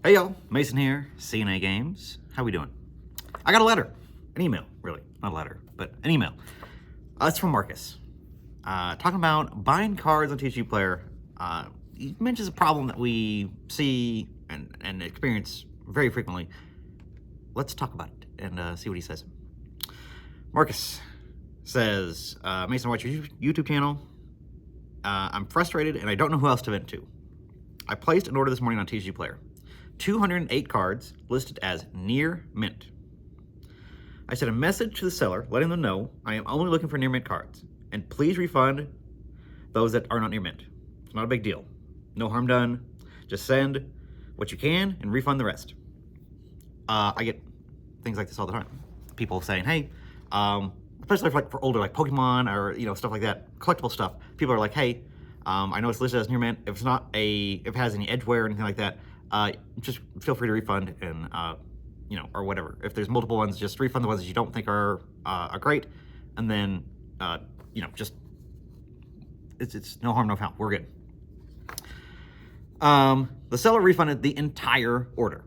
Hey y'all, Mason here, CNA Games. How we doing? I got a letter, an email, really, not a letter, but an email. It's from Marcus, talking about buying cards on TCGPlayer. He mentions a problem that we see and experience very frequently. Let's talk about it and see what he says. Marcus says, Mason, watch your YouTube channel. I'm frustrated and I don't know who else to vent to. I placed an order this morning on TCGPlayer. 208 cards listed as near mint. I sent a message to the seller letting them know I am only looking for near mint cards and please refund those that are not near mint. It's not a big deal. No harm done. Just send what you can and refund the rest. I get things like this all the time. People saying, hey, especially for older, like Pokemon or stuff like that, collectible stuff. People are like, hey, I know it's listed as near mint. If it has any edgeware or anything like that, just feel free to refund and or whatever. If there's multiple ones, just refund the ones that you don't think are great, and then just it's no harm, no foul. We're good. The seller refunded the entire order.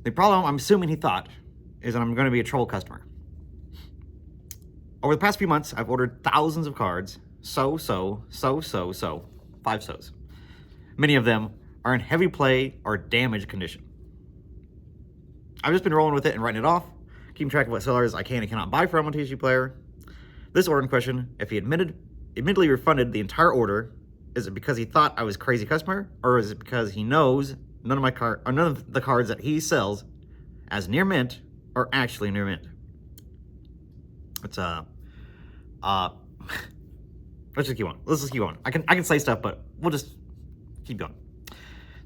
The problem, I'm assuming he thought, is that I'm going to be a troll customer. Over the past few months, I've ordered thousands of cards. 5 so's. Many of them are in heavy play or damaged condition. I've just been rolling with it and writing it off, keeping track of what sellers I can and cannot buy from on TCGPlayer. This order in question, if he admittedly refunded the entire order, is it because he thought I was a crazy customer, or is it because he knows none of the cards that he sells as near mint are actually near mint? It's let's just keep on. Let's just keep on. I can say stuff, but we'll just keep going.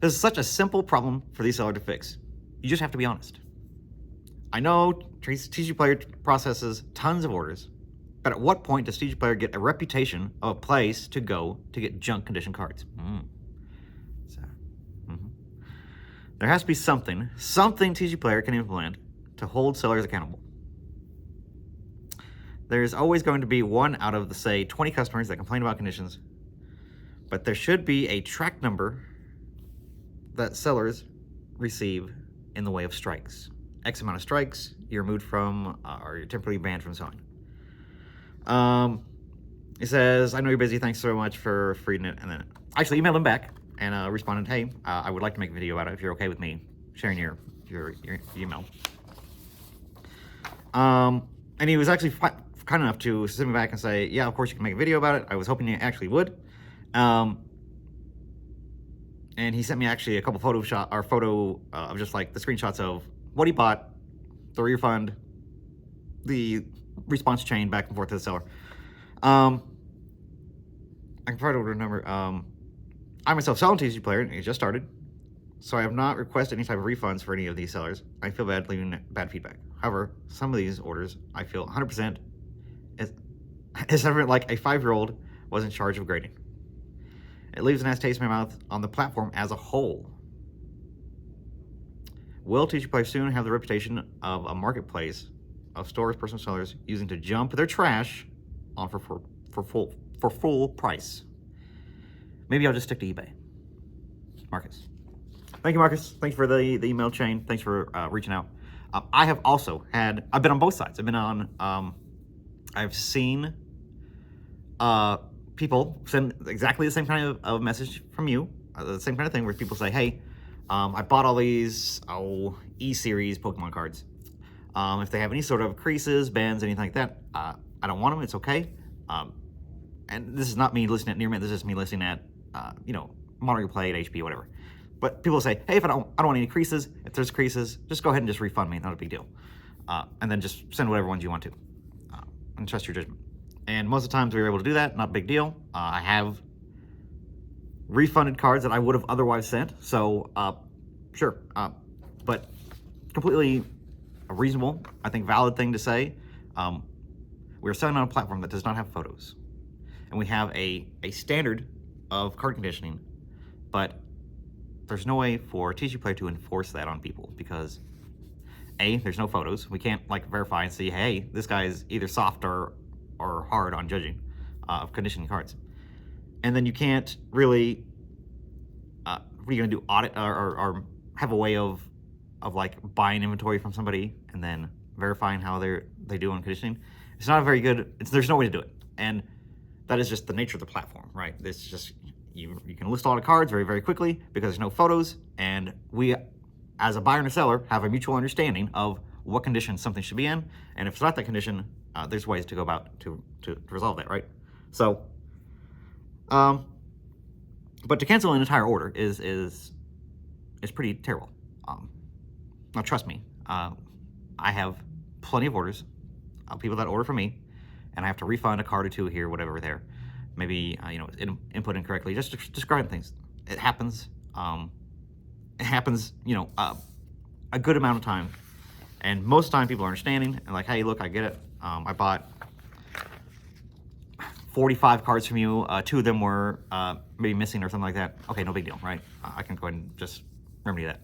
This is such a simple problem for the seller to fix. You just have to be honest. I know TCGPlayer processes tons of orders, but at what point does TCGPlayer get a reputation of a place to go to get junk condition cards? There has to be something TCGPlayer can implement to hold sellers accountable. There's always going to be one out of the, say, 20 customers that complain about conditions, but there should be a track number that sellers receive in the way of strikes. X amount of strikes, you're removed from, or you're temporarily banned from selling. He says, I know you're busy, thanks so much for reading it. And then I actually emailed him back and responded, hey, I would like to make a video about it if you're okay with me sharing your email. And he was actually kind enough to send me back and say, yeah, of course you can make a video about it. I was hoping you actually would. And he sent me actually a couple photo of just like the screenshots of what he bought, the refund, the response chain back and forth to the seller. I can provide order number. I myself sell on TCGPlayer and it just started, so I have not requested any type of refunds for any of these sellers. I feel bad leaving bad feedback. However, some of these orders I feel 100% is like a 5-year-old was in charge of grading. It leaves a nasty taste in my mouth on the platform as a whole. Will TCGPlayer soon have the reputation of a marketplace of stores, personal sellers using to jump their trash on for full price? Maybe I'll just stick to eBay. Marcus. Thank you, Marcus. Thanks for the email chain. Thanks for reaching out. I have also I've been on both sides. I've been on, I've seen people send exactly the same kind of message from you, the same kind of thing where people say, hey, I bought all these E-series Pokemon cards. If they have any sort of creases, bends, anything like that, I don't want them. It's okay. And this is not me listening at near mint. This is me listening at, Mono Replay at HP, whatever. But people say, hey, if I don't want any creases. If there's creases, just go ahead and just refund me. Not a big deal. And then just send whatever ones you want to. And trust your judgment. And most of the times we were able to do that. Not a big deal. I have refunded cards that I would have otherwise sent. So, sure. But completely a reasonable, I think, valid thing to say. We're selling on a platform that does not have photos. And we have a standard of card conditioning, but there's no way for TCGPlayer to enforce that on people because A, there's no photos. We can't verify and see, hey, this guy is either soft or hard on judging of conditioning cards. And then you can't really what are you gonna do? Audit or have a way of like buying inventory from somebody and then verifying how they do on conditioning? It's not a very good. There's no way to do it, and that is just the nature of the platform, right? It's just you can list a lot of cards very, very quickly because there's no photos, and we, as a buyer and a seller, have a mutual understanding of what condition something should be in, and if it's not that condition, there's ways to go about to resolve that, right? So, but to cancel an entire order is pretty terrible. Now, trust me, I have plenty of orders, people that order from me, and I have to refund a card or two here, whatever there. Maybe, input incorrectly, just describing things. It happens. It happens, a good amount of time. And most of the time people are understanding and like, hey, look, I get it. I bought 45 cards from you. 2 of them were maybe missing or something like that. Okay, no big deal, right? I can go ahead and just remedy that.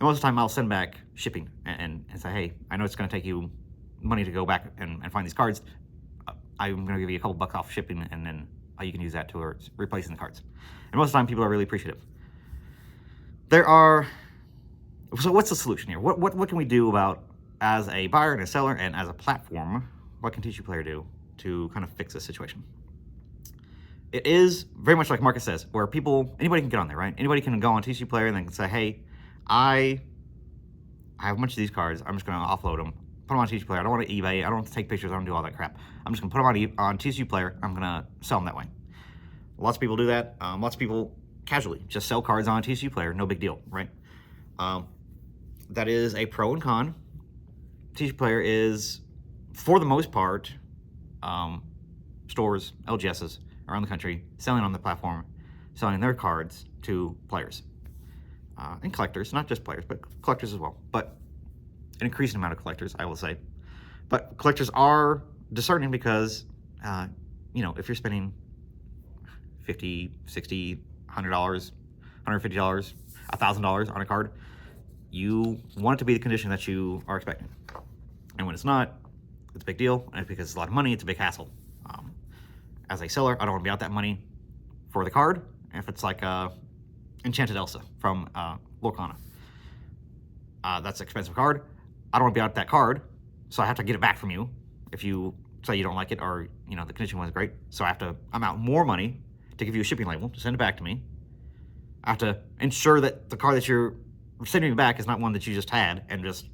And most of the time I'll send back shipping and say, hey, I know it's going to take you money to go back and find these cards. I'm going to give you a couple bucks off shipping, and then you can use that towards replacing the cards. And most of the time people are really appreciative. So what's the solution here? What can we do about, as a buyer and a seller and as a platform, what can TCGPlayer do to kind of fix this situation? It is very much like Marcus says, where anybody can get on there, right? Anybody can go on TCGPlayer and then say, hey, I have a bunch of these cards. I'm just going to offload them, put them on TCGPlayer. I don't want to eBay. I don't want to take pictures. I don't do all that crap. I'm just going to put them on TCGPlayer. I'm going to sell them that way. Lots of people do that. Lots of people casually just sell cards on TCGPlayer. No big deal, right? That is a pro and con. TCGPlayer is, for the most part, stores, LGSs around the country selling on the platform, selling their cards to players and collectors, not just players, but collectors as well. But an increasing amount of collectors, I will say. But collectors are discerning because, if you're spending $50, $60, $100, $150, $1,000 on a card, you want it to be the condition that you are expecting. And when it's not, it's a big deal. And because it's a lot of money, it's a big hassle. As a seller, I don't want to be out that money for the card. If it's like Enchanted Elsa from Lorcana, that's an expensive card. I don't want to be out that card, so I have to get it back from you if you say you don't like it or the condition wasn't great. So I'm out more money to give you a shipping label to send it back to me. I have to ensure that the card that you're sending me back is not one that you just had and just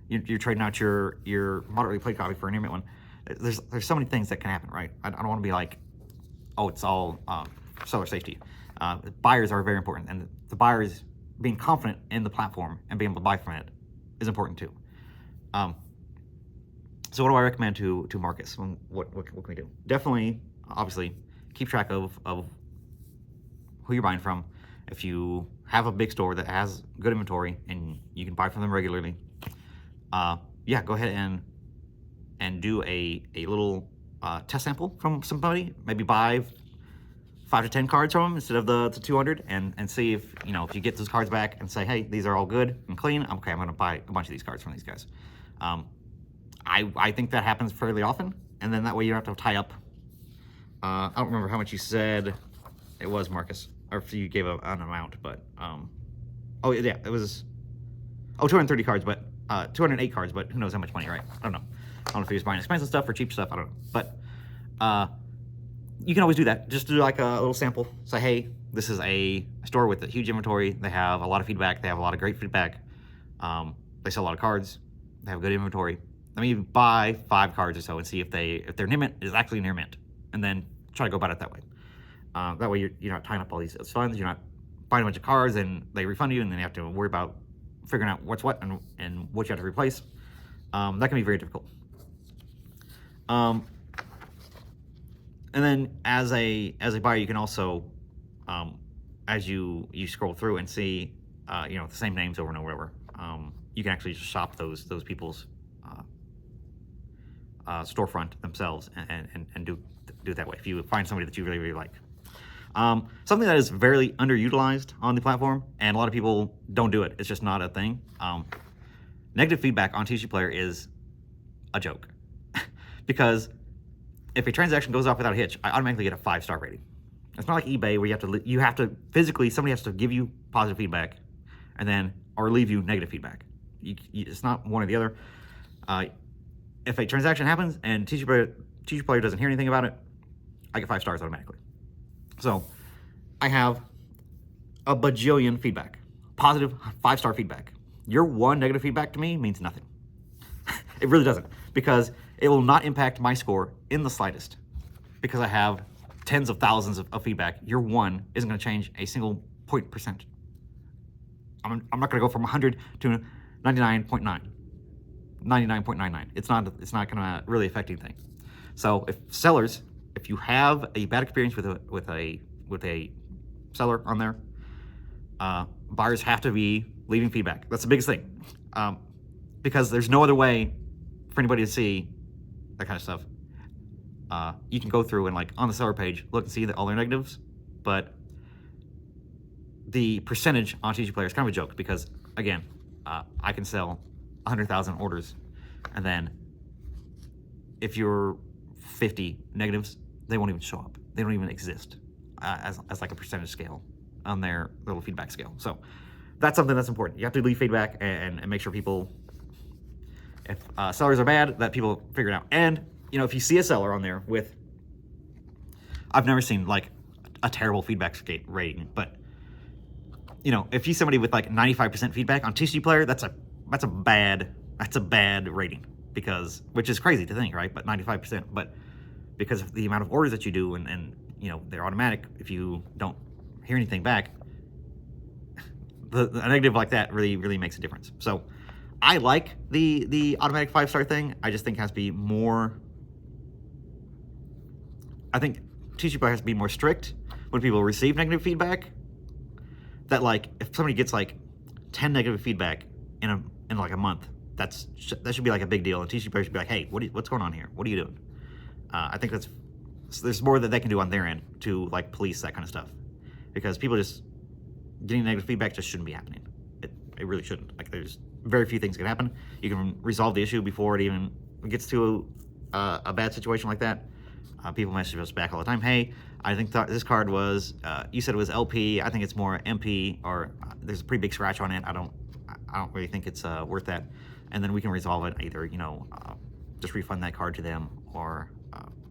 you're trading out your moderately played copy for an intermediate one. There's so many things that can happen, right? I don't want to be like, oh, it's all seller safety. Buyers are very important, and the buyers being confident in the platform and being able to buy from it is important too. So what do I recommend to Marcus? What can we do? Definitely, obviously, keep track of who you're buying from. If you have a big store that has good inventory and you can buy from them regularly, go ahead and do a little test sample from somebody. Maybe buy 5 to 10 cards from them instead of the 200, and see if you get those cards back and say, hey, these are all good and clean. Okay, I'm going to buy a bunch of these cards from these guys. I think that happens fairly often, and then that way you don't have to tie up. I don't remember how much you said it was, Marcus, or if you gave an amount, but it was 230 cards, but 208 cards, but who knows how much money, right? I don't know if he was buying expensive stuff or cheap stuff. I don't know, but you can always do that. Just do like a little sample. Say, hey, this is a store with a huge inventory. They have a lot of feedback. They have a lot of great feedback. They sell a lot of cards. They have good inventory. Let me buy 5 cards or so and see if their near mint is actually near mint, and then try to go about it that way. That way you're not tying up all these funds. You're not buying a bunch of cards and they refund you, and then you have to worry about figuring out what's what and what you have to replace. That can be very difficult. And then as a buyer, you can also, as you scroll through and see, the same names over and over, you can actually just shop those people's storefront themselves and do it that way. If you find somebody that you really, really like. Something that is very underutilized on the platform, and a lot of people don't do it. It's just not a thing. Negative feedback on TCGPlayer is a joke. Because if a transaction goes off without a hitch, I automatically get a 5-star rating. It's not like eBay where you have to physically, somebody has to give you positive feedback and then, or leave you negative feedback. It's not one or the other. If a transaction happens and TCGPlayer doesn't hear anything about it, I get 5 stars automatically. So I have a bajillion feedback, positive 5-star feedback. Your one negative feedback to me means nothing. It really doesn't, because it will not impact my score in the slightest, because I have tens of thousands of feedback. Your one isn't going to change a single point percent. I'm not going to go from 100 to 99.9, 99.99. It's not going to really affect anything. So if you have a bad experience with a seller on there, buyers have to be leaving feedback. That's the biggest thing, because there's no other way for anybody to see that kind of stuff. You can go through and, like, on the seller page, look and see all their negatives, but the percentage on TCGPlayer is kind of a joke, because again, I can sell 100,000 orders, and then if you're 50 negatives, they won't even show up. They don't even exist as like a percentage scale on their little feedback scale. So that's something that's important. You have to leave feedback and make sure people, if sellers are bad, that people figure it out. And, you know, if you see a seller on there with, I've never seen like a terrible feedback rating, but, you know, if you see somebody with like 95% feedback on TCGPlayer, that's a bad rating, because, which is crazy to think, right? But 95%, but because of the amount of orders that you do, and you know, they're automatic. If you don't hear anything back, a negative like that really makes a difference. So I like the automatic 5-star thing. I just think it has to be more, I think TCGPlayer has to be more strict when people receive negative feedback. That, like, if somebody gets like 10 negative feedback in like a month, that should be like a big deal, and TCGPlayer should be like, hey, what's going on here? What are you doing? I think there's more that they can do on their end to, like, police that kind of stuff, because people just getting negative feedback just shouldn't be happening. It really shouldn't. Like, there's very few things that can happen. You can resolve the issue before it even gets to a bad situation like that. People message us back all the time. Hey, I think this card was, you said it was LP. I think it's more MP, or there's a pretty big scratch on it. I don't really think it's worth that. And then we can resolve it, either, you know, just refund that card to them, or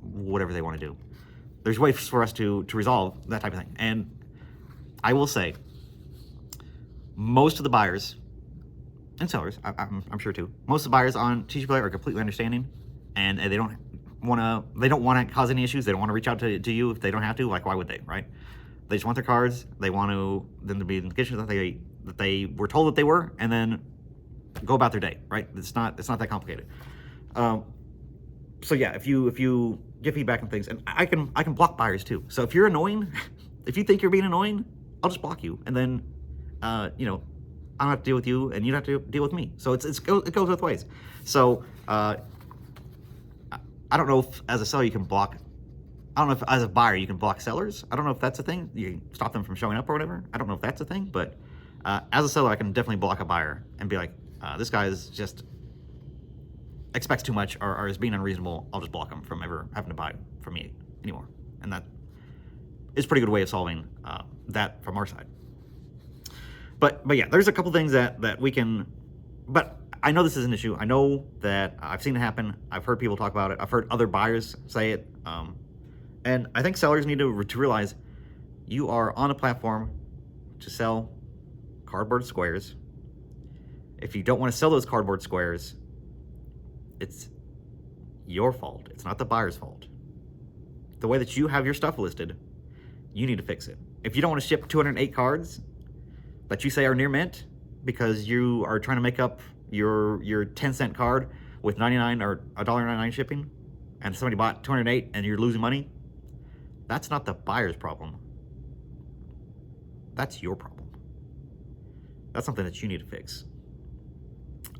whatever they want to do. There's ways for us to resolve that type of thing. And I will say, most of the buyers and sellers, I'm sure too, most of the buyers on TCGPlayer are completely understanding, and they don't want to cause any issues. They don't want to reach out to you if they don't have to. Like, why would they, right? They just want their cards. They want them to be in the conditions that they were told that they were, and then go about their day, right? It's not that complicated. So yeah, if you get feedback and things, and I can block buyers too. So if you're annoying, if you think you're being annoying, I'll just block you, and then you know, I don't have to deal with you, and you don't have to deal with me. So it goes both ways. So I don't know if as a seller you can block. I don't know if as a buyer you can block sellers. I don't know if that's a thing. You can stop them from showing up or whatever. I don't know if that's a thing, but as a seller, I can definitely block a buyer and be like, this guy is just expects too much, or is being unreasonable. I'll just block him from ever having to buy from me anymore. And that is a pretty good way of solving that from our side. But yeah, there's a couple things that we can, but I know this is an issue. I know that I've seen it happen. I've heard people talk about it. I've heard other buyers say it. And I think sellers need to realize you are on a platform to sell cardboard squares. If you don't want to sell those cardboard squares, it's your fault. It's not the buyer's fault. The way that you have your stuff listed, you need to fix it. If you don't want to ship 208 cards that you say are near mint because you are trying to make up your 10-cent card with 99 or $1.99 shipping, and somebody bought 208 and you're losing money, that's not the buyer's problem. That's your problem. That's something that you need to fix.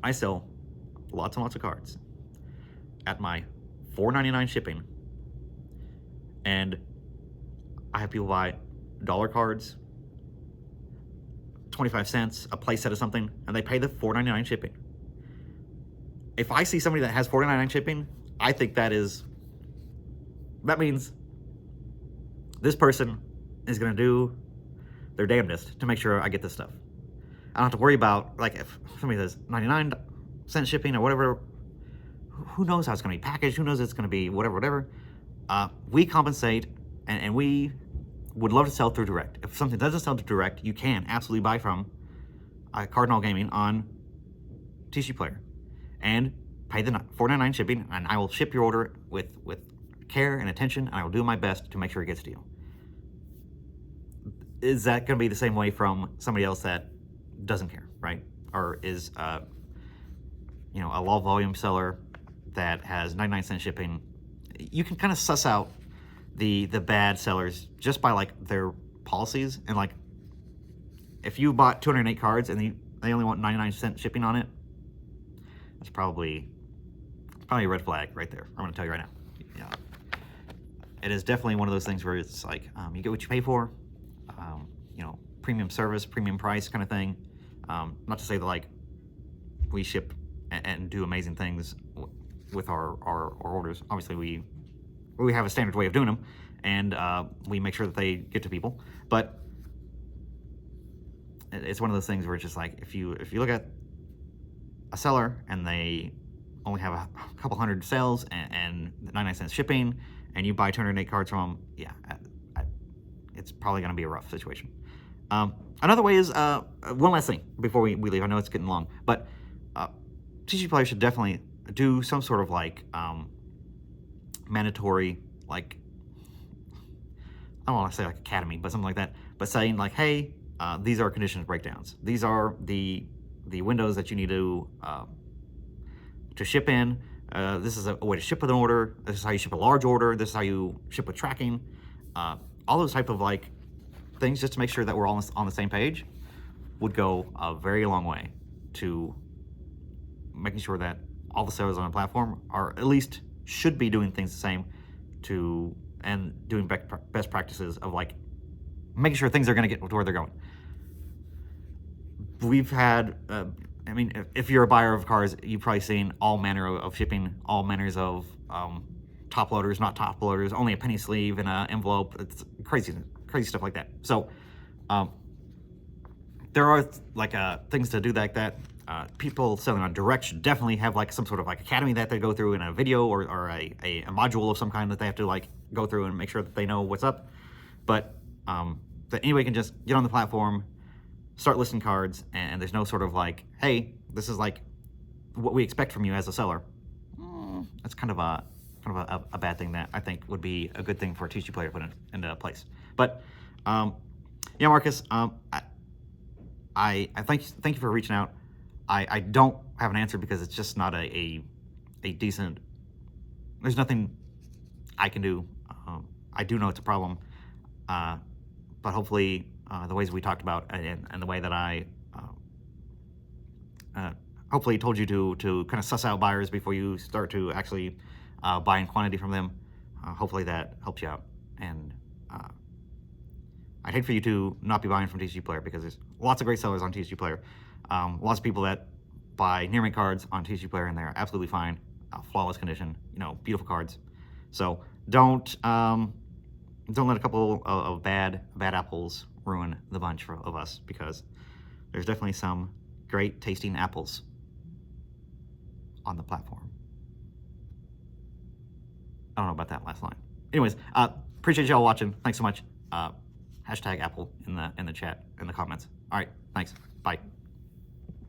I sell lots and lots of cards at my $4.99 shipping, and I have people buy dollar cards, 25 cents, a play set of something, and they pay the $4.99 shipping. If I see somebody that has $4.99 shipping, I think that means this person is going to do their damnedest to make sure I get this stuff. I don't have to worry about, like, if somebody says 99-cent shipping or whatever, who knows how it's going to be packaged, who knows it's going to be whatever. We compensate, and we would love to sell through direct. If something doesn't sell through direct, you can absolutely buy from Cardinal Gaming on TCGPlayer and pay the $4.99 shipping, and I will ship your order with care and attention, and I will do my best to make sure it gets to you. Is that going to be the same way from somebody else that doesn't care, right? Or is a low volume seller that has 99-cent shipping? You can kind of suss out the bad sellers just by like their policies, and like if you bought 208 cards and they only want 99-cent shipping on it, that's probably a red flag right there. I'm going to tell you right now. Yeah, it is definitely one of those things where it's like you get what you pay for. Premium service, premium price kind of thing. Not to say that like we ship and do amazing things with our orders. Obviously, we have a standard way of doing them, and we make sure that they get to people. But it's one of those things where it's just like if you look at a seller and they only have a couple hundred sales and 99-cent shipping, and you buy 208 cards from them, yeah, it's probably going to be a rough situation. Another way is one last thing before we leave. I know it's getting long, but TCGPlayer should definitely do some sort of like mandatory, like, I don't want to say like academy, but something like that, but saying like, hey, these are conditions breakdowns. These are the windows that you need to ship in. This is a way to ship with an order. This is how you ship a large order. This is how you ship with tracking. All those type of like things, just to make sure that we're all on the same page, would go a very long way to making sure that all the sellers on the platform are at least should be doing things the same and doing best practices of like making sure things are going to get to where they're going. We've had, I mean, if you're a buyer of cars, you've probably seen all manner of shipping, all manners of top loaders, not top loaders, only a penny sleeve in an envelope. It's crazy stuff like that. So there are like things to do like that. People selling on direct should definitely have like some sort of like academy that they go through in a video or a module of some kind that they have to like go through and make sure that they know what's up. But that anybody can just get on the platform, start listing cards, and there's no sort of like, hey, this is like what we expect from you as a seller. That's kind of a bad thing that I think would be a good thing for a TCGPlayer to put into place. But yeah, Marcus, I thank you for reaching out. I don't have an answer because it's just not a decent. There's nothing I can do. I do know it's a problem, but hopefully the ways we talked about and the way that I hopefully told you to kind of suss out buyers before you start to actually buy in quantity from them. Hopefully that helps you out. And I'd hate for you to not be buying from TCGPlayer because there's lots of great sellers on TCGPlayer. Lots of people that buy near-mint cards on TCGPlayer and they're absolutely fine, flawless condition, beautiful cards. So don't let a couple of bad apples ruin the bunch of us, because there's definitely some great tasting apples on the platform. I don't know about that last line. Anyways, appreciate y'all watching. Thanks so much. Hashtag Apple in the chat, in the comments. All right, thanks. Bye.